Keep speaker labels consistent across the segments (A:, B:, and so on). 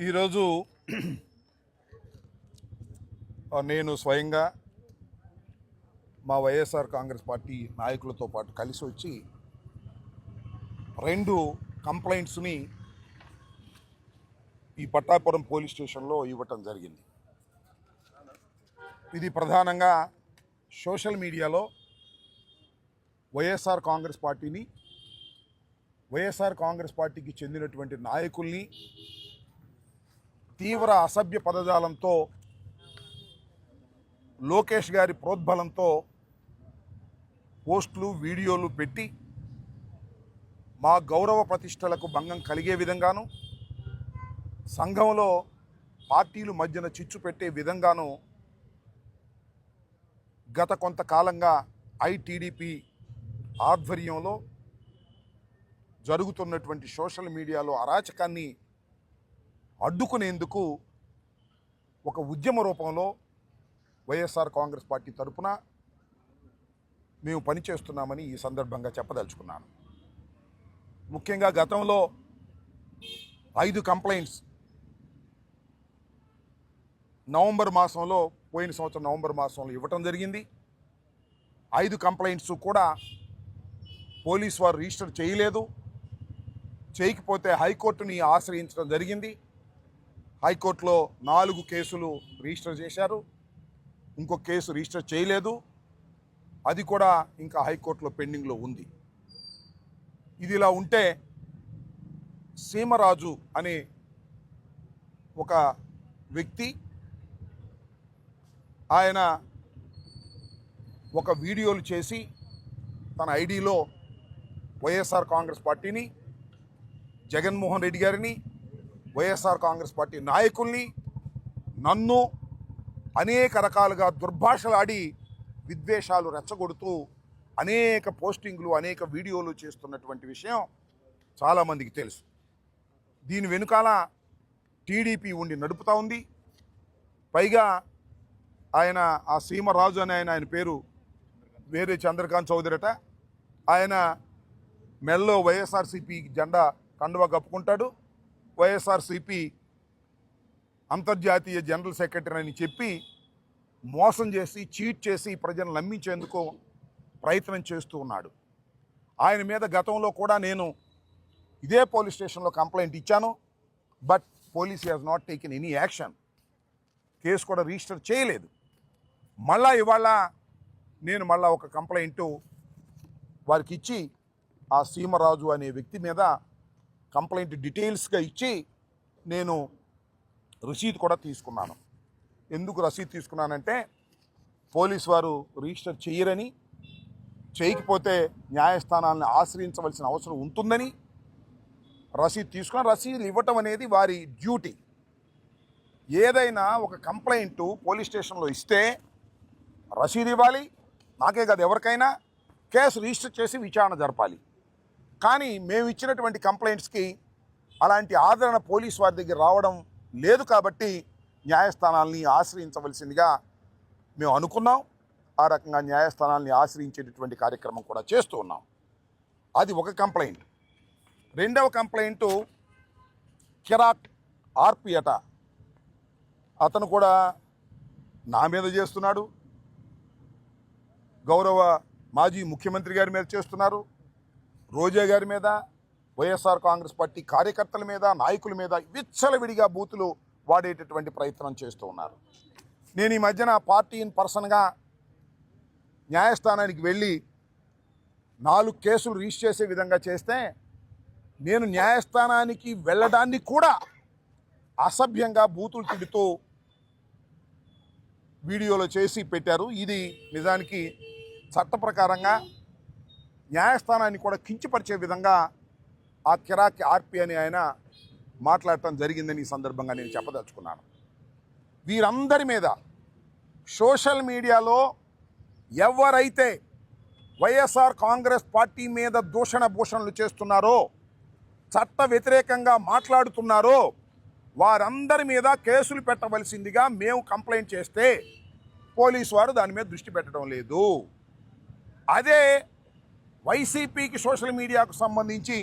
A: ఈరోజు నేను స్వయంగా మా వైఎస్ఆర్ కాంగ్రెస్ పార్టీ నాయకులతో పాటు కలిసి వచ్చి 2 కంప్లైంట్స్ని ఈ పట్టాపురం పోలీస్ స్టేషన్లో ఇవ్వటం జరిగింది. ఇది ప్రధానంగా సోషల్ మీడియాలో వైఎస్ఆర్ కాంగ్రెస్ పార్టీని, వైఎస్ఆర్ కాంగ్రెస్ పార్టీకి చెందినటువంటి నాయకుల్ని తీవ్ర అసభ్య పదజాలంతో, లోకేష్ గారి ప్రోద్బలంతో పోస్టులు, వీడియోలు పెట్టి మా గౌరవ ప్రతిష్టలకు భంగం కలిగే విధంగాను, సంఘంలో పార్టీలు మధ్యన చిచ్చు పెట్టే విధంగాను గత కొంతకాలంగా ఐటీడీపీ ఆధ్వర్యంలో జరుగుతున్నటువంటి సోషల్ మీడియాలో అరాచకాన్ని అడ్డుకునేందుకు ఒక ఉద్యమ రూపంలో వైఎస్ఆర్ కాంగ్రెస్ పార్టీ తరఫున మేము పనిచేస్తున్నామని ఈ సందర్భంగా చెప్పదలుచుకున్నాను. ముఖ్యంగా గతంలో 5 కంప్లైంట్స్ పోయిన సంవత్సరం నవంబర్ మాసంలో ఇవ్వటం జరిగింది. 5 కంప్లైంట్స్ కూడా పోలీసు వారు రిజిస్టర్ చేయలేదు. చేయకపోతే హైకోర్టుని ఆశ్రయించడం జరిగింది. హైకోర్టులో 4 కేసులు రిజిస్టర్ చేశారు. ఇంకొక కేసు రిజిస్టర్ చేయలేదు. అది కూడా ఇంకా హైకోర్టులో పెండింగ్లో ఉంది. ఇది ఇలా ఉంటే సీమరాజు అనే ఒక వ్యక్తి, ఆయన ఒక వీడియోలు చేసి తన ఐడిలో వైఎస్ఆర్ కాంగ్రెస్ పార్టీని, జగన్మోహన్ రెడ్డి గారిని, వైఎస్ఆర్ కాంగ్రెస్ పార్టీ నాయకుల్ని, నన్ను అనేక రకాలుగా దుర్భాషలాడి విద్వేషాలు రెచ్చగొడుతూ అనేక పోస్టింగ్లు, అనేక వీడియోలు చేస్తున్నటువంటి విషయం చాలామందికి తెలుసు. దీని వెనుకాల టీడీపీ ఉండి నడుపుతూ ఉంది. పైగా ఆయన ఆ సీమరాజు అనే ఆయన పేరు వేరే చంద్రకాంత్ చౌదరట. ఆయన మెల్లో వైఎస్ఆర్సీపీ జెండా కండువా కప్పుకుంటాడు. వైఎస్ఆర్సీపీ అంతర్జాతీయ జనరల్ సెక్రటరీ అని చెప్పి మోసం చేసి, చీట్ చేసి ప్రజలను నమ్మించేందుకు ప్రయత్నం చేస్తూ ఉన్నాడు. ఆయన మీద గతంలో కూడా నేను ఇదే పోలీస్ స్టేషన్లో కంప్లైంట్ ఇచ్చాను. But police has not taken any action. Case కూడా రిజిస్టర్ చేయలేదు. ఇవాళ నేను ఒక కంప్లైంటు వారికి ఇచ్చి, ఆ సీమరాజు అనే వ్యక్తి మీద కంప్లైంట్ డీటెయిల్స్గా ఇచ్చి నేను రసీదు కూడా తీసుకున్నాను. ఎందుకు రసీదు తీసుకున్నానంటే, పోలీసు వారు రిజిస్టర్ చేయరని, చేయకపోతే న్యాయస్థానాలను ఆశ్రయించవలసిన అవసరం ఉంటుందని రసీదు తీసుకున్నాను. రసీదులు ఇవ్వటం అనేది వారి డ్యూటీ. ఏదైనా ఒక కంప్లైంటు పోలీస్ స్టేషన్లో ఇస్తే రసీదు ఇవ్వాలి, నాకే కాదు ఎవరికైనా, కేసు రిజిస్టర్ చేసి విచారణ జరపాలి. కానీ మేము ఇచ్చినటువంటి కంప్లైంట్స్కి అలాంటి ఆదరణ పోలీసు వారి దగ్గర రావడం లేదు. కాబట్టి న్యాయస్థానాల్ని ఆశ్రయించవలసిందిగా మేము అనుకున్నాం. ఆ రకంగా న్యాయస్థానాల్ని ఆశ్రయించేటటువంటి కార్యక్రమం కూడా చేస్తూ ఉన్నాం. అది ఒక కంప్లైంట్. రెండవ కంప్లైంటు కిరాక్ ఆర్పి అట. అతను కూడా నా మీద చేస్తున్నాడు, గౌరవ మాజీ ముఖ్యమంత్రి గారి మీద చేస్తున్నారు, రోజా గారి మీద, వైఎస్ఆర్ కాంగ్రెస్ పార్టీ కార్యకర్తల మీద, నాయకుల మీద విచ్చలవిడిగా బూతులు వాడేటటువంటి ప్రయత్నం చేస్తూ ఉన్నారు. నేను ఈ మధ్యన పార్టీ ఇన్ పర్సన్గా న్యాయస్థానానికి వెళ్ళి 4 కేసులు రిజిస్టర్ చేసే విధంగా చేస్తే, నేను న్యాయస్థానానికి వెళ్ళడాన్ని కూడా అసభ్యంగా బూతులు తిడుతూ వీడియోలో చేసి పెట్టారు. ఇది నిజానికి చట్ట ప్రకారంగా న్యాయస్థానాన్ని కూడా కించపరిచే విధంగా ఆ కిరాక్ ఆర్పి అని ఆయన మాట్లాడటం జరిగిందని ఈ సందర్భంగా నేను చెప్పదలుచుకున్నాను. వీరందరి మీద సోషల్ మీడియాలో ఎవరైతే వైఎస్ఆర్ కాంగ్రెస్ పార్టీ మీద దూషణ భూషణలు చేస్తున్నారో, చట్ట వ్యతిరేకంగా మాట్లాడుతున్నారో, వారందరి మీద కేసులు పెట్టవలసిందిగా మేము కంప్లైంట్ చేస్తే పోలీసు వారు దాని మీద దృష్టి పెట్టడం లేదు. అదే వైసీపీకి సోషల్ మీడియాకు సంబంధించి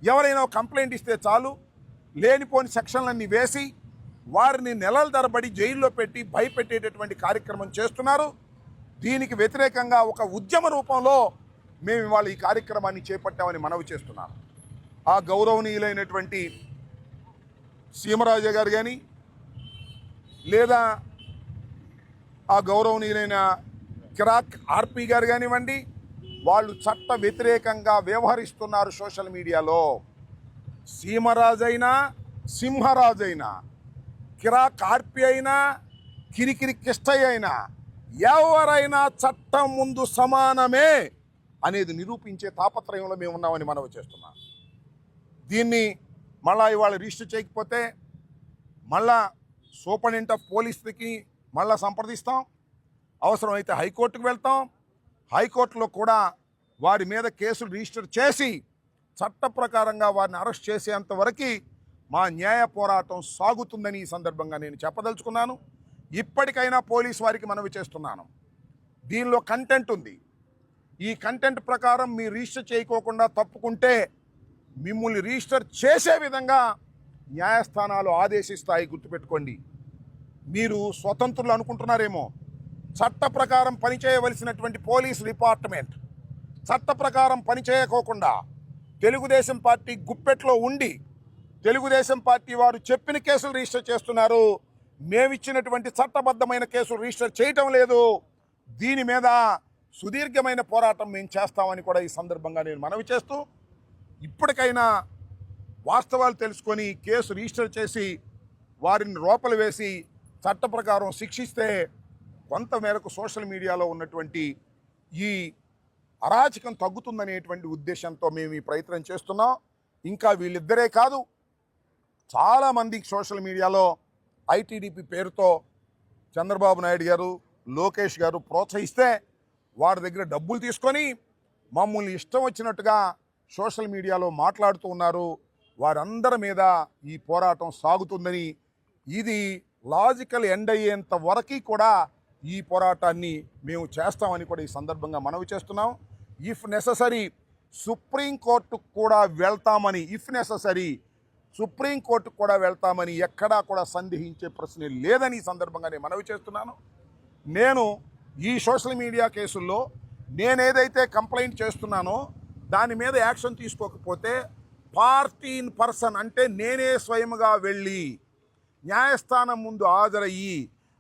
A: ఎవరైనా కంప్లైంట్ ఇస్తే చాలు, లేనిపోని సెక్షన్లన్నీ వేసి వారిని నెలల తరబడి జైల్లో పెట్టి భయపెట్టేటటువంటి కార్యక్రమం చేస్తున్నారు. దీనికి వ్యతిరేకంగా ఒక ఉద్యమ రూపంలో మేము ఇవాళ ఈ కార్యక్రమాన్ని చేపట్టామని మనవి చేస్తున్నాను. ఆ గౌరవనీయులైనటువంటి సీమరాజు గారు కానీ లేదా ఆ గౌరవనీయులైన కిరాక్ ఆర్పి గారు కానివ్వండి, వాళ్ళు చట్ట వ్యతిరేకంగా వ్యవహరిస్తున్నారు సోషల్ మీడియాలో. సీమరాజైనా సింహరాజైనా కిరాక్ ఆర్పి అయినా కిరికిరి కిష్టయ్య అయినా ఎవరైనా చట్టం ముందు సమానమే అనేది నిరూపించే తాపత్రయంలో మేము ఉన్నామని మనవి చేస్తున్నాం. దీన్ని మళ్ళా ఇవాళ రిజిస్టర్ చేయకపోతే మళ్ళా సూపరింటెండెంట్ ఆఫ్ పోలీస్కి మళ్ళా సంప్రదిస్తాం. అవసరమైతే హైకోర్టుకు వెళ్తాం. హైకోర్టులో కూడా వారి మీద కేసులు రిజిస్టర్ చేసి చట్ట ప్రకారంగా వారిని అరెస్ట్ చేసేంత వరకు మా న్యాయ పోరాటం సాగుతుందని ఈ సందర్భంగా నేను చెప్పదలుచుకున్నాను. ఇప్పటికైనా పోలీస్ వారికి మనవి చేస్తున్నాను, దీనిలో కంటెంట్ ఉంది. ఈ కంటెంట్ ప్రకారం మీరు రిజిస్టర్ చేయకోకుండా తప్పుకుంటే మిమ్మల్ని రిజిస్టర్ చేసే విధంగా న్యాయస్థానాలు ఆదేశిస్తాయి. గుర్తుపెట్టుకోండి. మీరు స్వతంత్రులు అనుకుంటున్నారేమో. చట్ట ప్రకారం పనిచేయవలసినటువంటి పోలీస్ డిపార్ట్మెంట్ చట్ట ప్రకారం పనిచేయకోకుండా తెలుగుదేశం పార్టీ గుప్పెట్లో ఉండి తెలుగుదేశం పార్టీ వారు చెప్పిన కేసులు రిజిస్టర్ చేస్తున్నారు. మేమిచ్చినటువంటి చట్టబద్ధమైన కేసులు రిజిస్టర్ చేయటం లేదు. దీని మీద సుదీర్ఘమైన పోరాటం మేము చేస్తామని కూడా ఈ సందర్భంగా నేను మనవి చేస్తూ, ఇప్పటికైనా వాస్తవాలు తెలుసుకొని కేసు రిజిస్టర్ చేసి వారిని లోపల వేసి చట్ట ప్రకారం శిక్షిస్తే కొంతమేరకు సోషల్ మీడియాలో ఉన్నటువంటి ఈ అరాచకం తగ్గుతుందనేటువంటి ఉద్దేశంతో మేము ఈ ప్రయత్నం చేస్తున్నాం. ఇంకా వీళ్ళిద్దరే కాదు, చాలామంది సోషల్ మీడియాలో ఐటీడీపీ పేరుతో చంద్రబాబు నాయుడు గారు, లోకేష్ గారు ప్రోత్సహిస్తే వారి దగ్గర డబ్బులు తీసుకొని మమ్మల్ని ఇష్టం వచ్చినట్టుగా సోషల్ మీడియాలో మాట్లాడుతూ ఉన్నారు. వారందరి మీద ఈ పోరాటం సాగుతుందని, ఇది లాజికల్ ఎండ్ అయ్యేంత వరకు కూడా ఈ పోరాటాన్ని మేము చేస్తామని కూడా ఈ సందర్భంగా మనవి చేస్తున్నాం. ఇఫ్ నెససరీ సుప్రీంకోర్టుకు కూడా వెళ్తామని, సుప్రీంకోర్టుకు కూడా వెళ్తామని ఎక్కడా కూడా సందేహించే ప్రశ్నే లేదని ఈ సందర్భంగా నేను మనవి చేస్తున్నాను. నేను ఈ సోషల్ మీడియా కేసుల్లో నేనేదైతే కంప్లైంట్ చేస్తున్నానో దాని మీద యాక్షన్ తీసుకోకపోతే పార్టీ ఇన్ పర్సన్ అంటే నేనే స్వయంగా వెళ్ళి న్యాయస్థానం ముందు హాజరయ్యి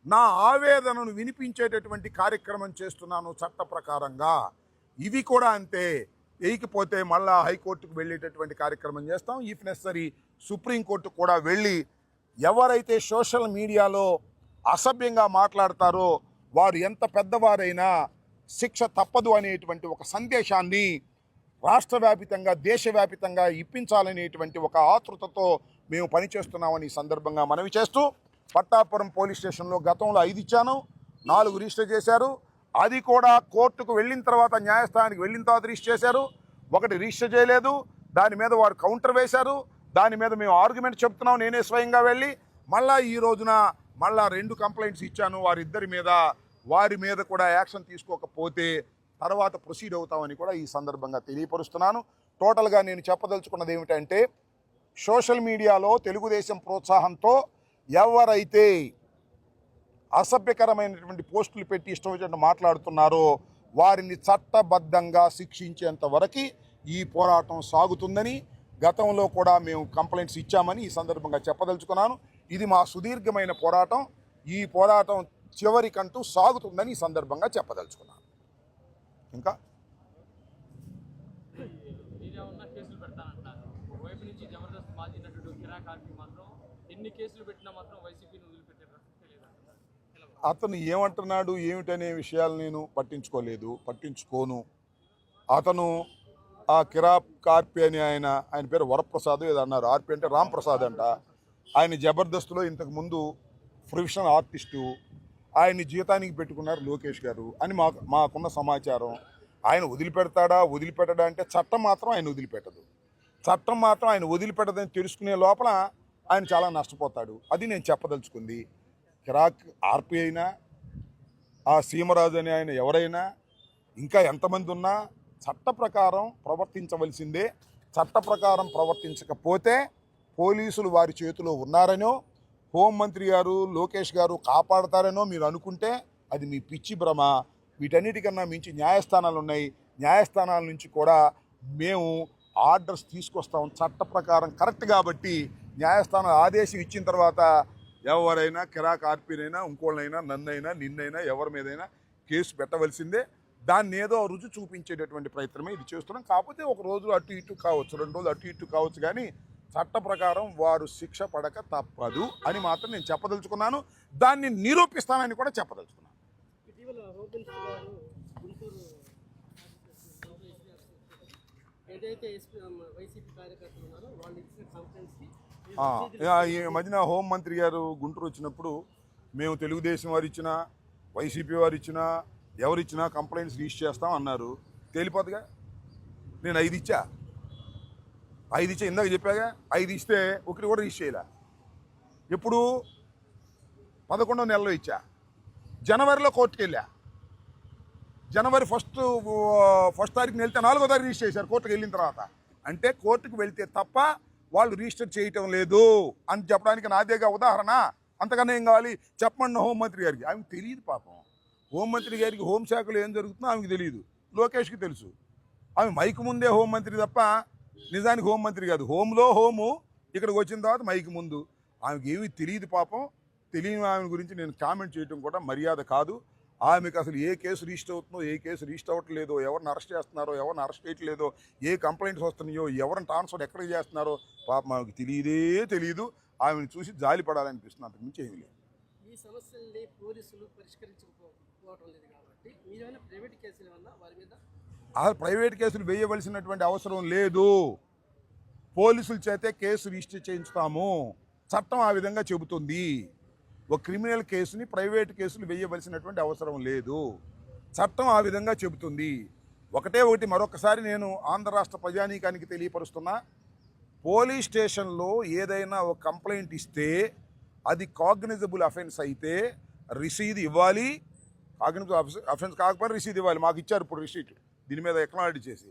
A: నా ఆవేదనను వినిపించేటటువంటి కార్యక్రమం చేస్తున్నాను చట్ట ప్రకారంగా. ఇవి కూడా అంతే. వేయకపోతే మళ్ళా హైకోర్టుకు వెళ్ళేటటువంటి కార్యక్రమం చేస్తాం. ఇఫ్ నెసరీ సుప్రీంకోర్టుకు కూడా వెళ్ళి ఎవరైతే సోషల్ మీడియాలో అసభ్యంగా మాట్లాడతారో వారు ఎంత పెద్దవారైనా శిక్ష తప్పదు అనేటువంటి ఒక సందేశాన్ని రాష్ట్ర వ్యాపితంగా దేశవ్యాపితంగా ఇప్పించాలనేటువంటి ఒక ఆతృతతో మేము పనిచేస్తున్నామని ఈ సందర్భంగా మనవి చేస్తూ, పట్టాపురం పోలీస్ స్టేషన్లో గతంలో 5 ఇచ్చాను, 4 రిజిస్టర్ చేశారు. అది కూడా కోర్టుకు వెళ్ళిన తర్వాత, న్యాయస్థానానికి వెళ్ళిన తర్వాత రిజిస్టర్ చేశారు. 1 రిజిస్టర్ చేయలేదు, దాని మీద వారు కౌంటర్ వేశారు. దాని మీద మేము ఆర్గ్యుమెంట్ చెప్తున్నాం నేనే స్వయంగా వెళ్ళి. మళ్ళా ఈ రోజున మళ్ళా 2 కంప్లైంట్స్ ఇచ్చాను వారి మీద కూడా యాక్షన్ తీసుకోకపోతే తర్వాత ప్రొసీడ్ అవుతామని కూడా ఈ సందర్భంగా తెలియపరుస్తున్నాను. టోటల్గా నేను చెప్పదలుచుకున్నది ఏమిటంటే, సోషల్ మీడియాలో తెలుగుదేశం ప్రోత్సాహంతో ఎవరైతే అసభ్యకరమైనటువంటి పోస్టులు పెట్టి ఇష్టం వచ్చినట్టు మాట్లాడుతున్నారో వారిని చట్టబద్ధంగా శిక్షించేంత వరకు ఈ పోరాటం సాగుతుందని, గతంలో కూడా మేము కంప్లైంట్స్ ఇచ్చామని ఈ సందర్భంగా చెప్పదలుచుకున్నాను. ఇది మా సుదీర్ఘమైన పోరాటం. ఈ పోరాటం చివరికంటూ సాగుతుందని ఈ సందర్భంగా చెప్పదలుచుకున్నాను. ఇంకా అతను ఏమంటున్నాడు ఏమిటనే విషయాలు నేను పట్టించుకోను. అతను ఆ కిరాక్ ఆర్పి అని ఆయన పేరు వరప్రసాద్ ఏదో అన్నారు, ఆర్పి అంటే రామ్ ప్రసాద్ అంట. ఆయన జబర్దస్త్లో ఇంతకుముందు ప్రొఫెషనల్ ఆర్టిస్టు, ఆయన్ని జీతానికి పెట్టుకున్నారు లోకేష్ గారు అని మాకున్న సమాచారం. ఆయన వదిలిపెట్టడా అంటే చట్టం మాత్రం ఆయన వదిలిపెట్టదని తెలుసుకునే లోపల ఆయన చాలా నష్టపోతాడు. అది నేను చెప్పదలుచుకుంది. కిరాక్ ఆర్పి అయినా ఆ సీమరాజు అని ఆయన ఎవరైనా ఇంకా ఎంతమంది ఉన్నా చట్ట ప్రకారం ప్రవర్తించవలసిందే. చట్ట ప్రకారం ప్రవర్తించకపోతే పోలీసులు వారి చేతిలో ఉన్నారనో, హోంమంత్రి గారు లోకేష్ గారు కాపాడతారనో మీరు అనుకుంటే అది మీ పిచ్చి భ్రమ. వీటన్నిటికన్నా మించి న్యాయస్థానాలు ఉన్నాయి. న్యాయస్థానాల నుంచి కూడా మేము ఆర్డర్స్ తీసుకొస్తాం. చట్ట ప్రకారం కరెక్ట్ కాబట్టి న్యాయస్థానం ఆదేశం ఇచ్చిన తర్వాత ఎవరైనా కిరాక్ ఆర్పీనైనా, ఇంకోళ్ళైనా, నన్నైనా, నిన్నైనా, ఎవరి మీదైనా కేసు పెట్టవలసిందే. దాన్ని ఏదో రుజు చూపించేటటువంటి ప్రయత్నమే ఇది చేస్తున్నాం. కాకపోతే ఒక రోజు అటు ఇటు కావచ్చు, 2 రోజులు అటు ఇటు కావచ్చు, కానీ చట్ట ప్రకారం వారు శిక్ష పడక తప్పదు అని మాత్రం నేను చెప్పదలుచుకున్నాను. దాన్ని నిరూపిస్తానని కూడా చెప్పదలుచుకున్నాను. ఈ మధ్యన హోంమంత్రి గారు గుంటూరు వచ్చినప్పుడు మేము తెలుగుదేశం వారు ఇచ్చినా, వైసీపీ వారు ఇచ్చినా, ఎవరిచ్చినా కంప్లైంట్స్ రిజిస్టర్ చేస్తాం అన్నారు. తేలిపోతుందిగా. నేను 5 ఇచ్చా, ఇందాక చెప్పాగా. 5 ఇస్తే ఒకటి కూడా రిజిస్టర్ చేయలే. ఎప్పుడు 11వ నెలలో ఇచ్చా. జనవరిలో కోర్టుకు వెళ్ళా. జనవరి ఫస్ట్ తారీఖున వెళ్తే 4వ తారీఖు రిజిస్టర్ చేశారు కోర్టుకు వెళ్ళిన తర్వాత. అంటే కోర్టుకు వెళ్తే తప్ప వాళ్ళు రిజిస్టర్ చేయటం లేదు అని చెప్పడానికి నాదేగా ఉదాహరణ. అంతకన్నా ఏం కావాలి చెప్పండి హోంమంత్రి గారికి. ఆమెకు తెలియదు పాపం. హోంమంత్రి గారికి హోంశాఖలో ఏం జరుగుతుందో ఆమెకు తెలియదు, లోకేష్కి తెలుసు. ఆమె మైకు ముందే హోంమంత్రి తప్ప నిజానికి హోంమంత్రి కాదు. హోంలో హోము, ఇక్కడికి వచ్చిన తర్వాత మైకు ముందు. ఆమెకి ఏమీ తెలియదు పాపం. తెలియని ఆమె గురించి నేను కామెంట్ చేయడం కూడా మర్యాద కాదు. ఆమెకు అసలు ఏ కేసు రిజిస్టర్ అవుతుందో, ఏ కేసు రిజిస్టర్ అవ్వట్లేదో, ఎవరిని అరెస్ట్ చేస్తున్నారో, ఎవరిని అరెస్ట్ చేయట్లేదో, ఏ కంప్లైంట్స్ వస్తున్నాయో, ఎవరిని ట్రాన్స్ఫర్ ఎక్కడికి చేస్తున్నారో పాపం ఆమెకు తెలియదు. ఆమెను చూసి జాలి పడాలనిపిస్తుంది, అంతకు మించి ఏమీ లేదు.
B: ఈ సమస్యల్ని పోలీసులు పరిష్కరించకపోవడం లేదు కాబట్టి మీరేమైనా ప్రైవేట్ కేసులు ఏమన్నా వారి మీద?
A: అసలు ప్రైవేట్ కేసులు వేయవలసినటువంటి అవసరం లేదు. పోలీసుల చేతే కేసు రిజిస్టర్ చేయించుతాము. చట్టం ఆ విధంగా చెబుతుంది. ఒక క్రిమినల్ కేసుని ప్రైవేట్ కేసులు వేయవలసినటువంటి అవసరం లేదు. చట్టం ఆ విధంగా చెబుతుంది. ఒకటి మరొకసారి నేను ఆంధ్ర రాష్ట్ర ప్రజానీకానికి తెలియపరుస్తున్నా. పోలీస్ స్టేషన్లో ఏదైనా ఒక కంప్లైంట్ ఇస్తే అది కాగ్నిజబుల్ అఫెన్స్ అయితే రిసీద్ ఇవ్వాలి. కాగ్నిజబుల్ అఫెన్స్ కాకపోతే రిసీద్ ఇవ్వాలి. మాకు ఇచ్చారు ఇప్పుడు రిసీట్, దీని మీద ఎక్నాలజీ చేసి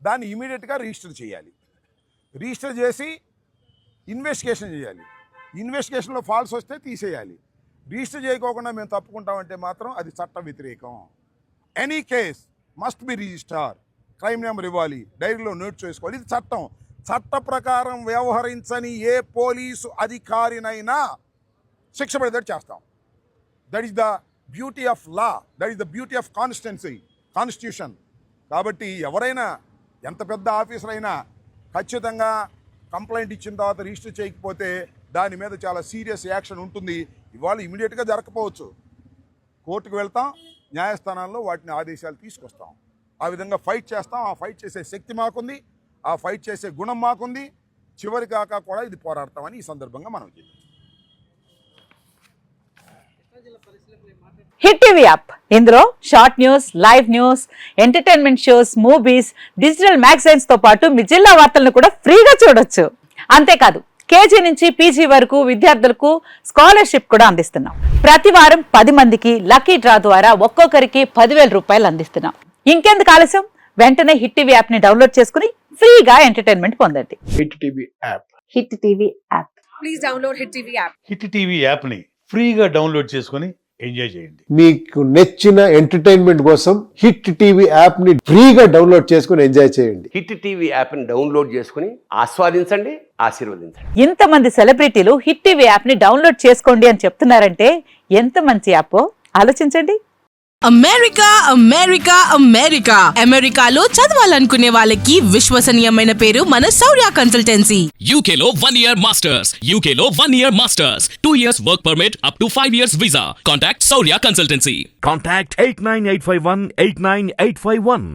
A: దాన్ని ఇమీడియట్గా రిజిస్టర్ చేయాలి. రిజిస్టర్ చేసి ఇన్వెస్టిగేషన్ చేయాలి. ఇన్వెస్టిగేషన్లో ఫాల్స్ వస్తే తీసేయాలి. రిజిస్టర్ చేయకోకుండా మేము తప్పుకుంటామంటే మాత్రం అది చట్ట వ్యతిరేకం. Any case must be register, crime number ఇవ్వాలి, డైరీలో నోట్ చేసుకోవాలి. ఇది చట్టం. చట్ట ప్రకారం వ్యవహరించని ఏ పోలీసు అధికారినైనా శిక్ష పడేటట్టు చేస్తాం. That is the beauty of law, that is the beauty of constitution. కాబట్టి ఎవరైనా ఎంత పెద్ద ఆఫీసర్ అయినా ఖచ్చితంగా కంప్లైంట్ ఇచ్చిన తర్వాత రిజిస్టర్ చేయకపోతే దాని మీద చాలా సీరియస్ యాక్షన్ ఉంటుంది. ఇవాళ ఇమీడియట్గా జరగకపోవచ్చు. కోర్టుకు వెళ్తాం, న్యాయస్థానాల్లో వాటిని ఆదేశాలు తీసుకొస్తాం. ఆ విధంగా ఫైట్ చేస్తాం. ఆ ఫైట్ చేసే శక్తి మాకుంది, ఆ ఫైట్ చేసే గుణం మాకుంది. చివరి కాక కూడా ఇది పోరాడతామని ఈ సందర్భంగా మనం చెప్పాం.
C: హిట్ టీవీ యాప్, ఇందులో short news, live news, entertainment shows, movies, digital magazines తో పాటు మీ జిల్లా వార్తలను కూడా ఫ్రీగా చూడొచ్చు. అంతేకాదు కేజీ నుంచి పీజీ వరకు విద్యార్థులకు స్కాలర్షిప్ కూడా అందిస్తున్నాం. ప్రతి వారం 10 మందికి లక్కీ డ్రా ద్వారా ఒక్కొక్కరికి 10,000 రూపాయలు అందిస్తున్నాం. ఇంకెందుకు ఆలస్యం, వెంటనే హిట్ టీవీ యాప్ ని డౌన్లోడ్ చేసుకుని ఫ్రీగా ఎంటర్టైన్మెంట్ పొందండి.
D: Hit TV app.
C: Hit TV app.
E: Please download hit TV app.
D: Hit TV app ని ఫ్రీగా డౌన్లోడ్ చేసుకొని ఎంజాయ్ చేయండి.
F: మీకు నచ్చిన ఎంటర్టైన్మెంట్ కోసం హిట్ టీవీ యాప్ ని ఫ్రీగా డౌన్లోడ్ చేసుకుని ఎంజాయ్ చేయండి.
G: హిట్ టీవీ యాప్ ని డౌన్లోడ్ చేసుకుని ఆస్వాదించండి, ఆశీర్వదించండి.
C: ఇంతమంది సెలబ్రిటీలు హిట్ టీవీ యాప్ ని డౌన్లోడ్ చేసుకోండి అని చెప్తున్నారంటే ఎంత మంచి యాప్ ఆలోచించండి.
E: అమెరికా అమెరికా అమెరికా అమెరికాలో చదవాలనుకునే వాళ్ళకి విశ్వసనీయమైన పేరు మన శౌర్య కన్సల్టెన్సీ.
H: UK లో 1 year masters. UK లో 1 year masters. 2 years work permit up to 5 years visa. Contact Saurya Consultancy.
I: Contact 89851 89851.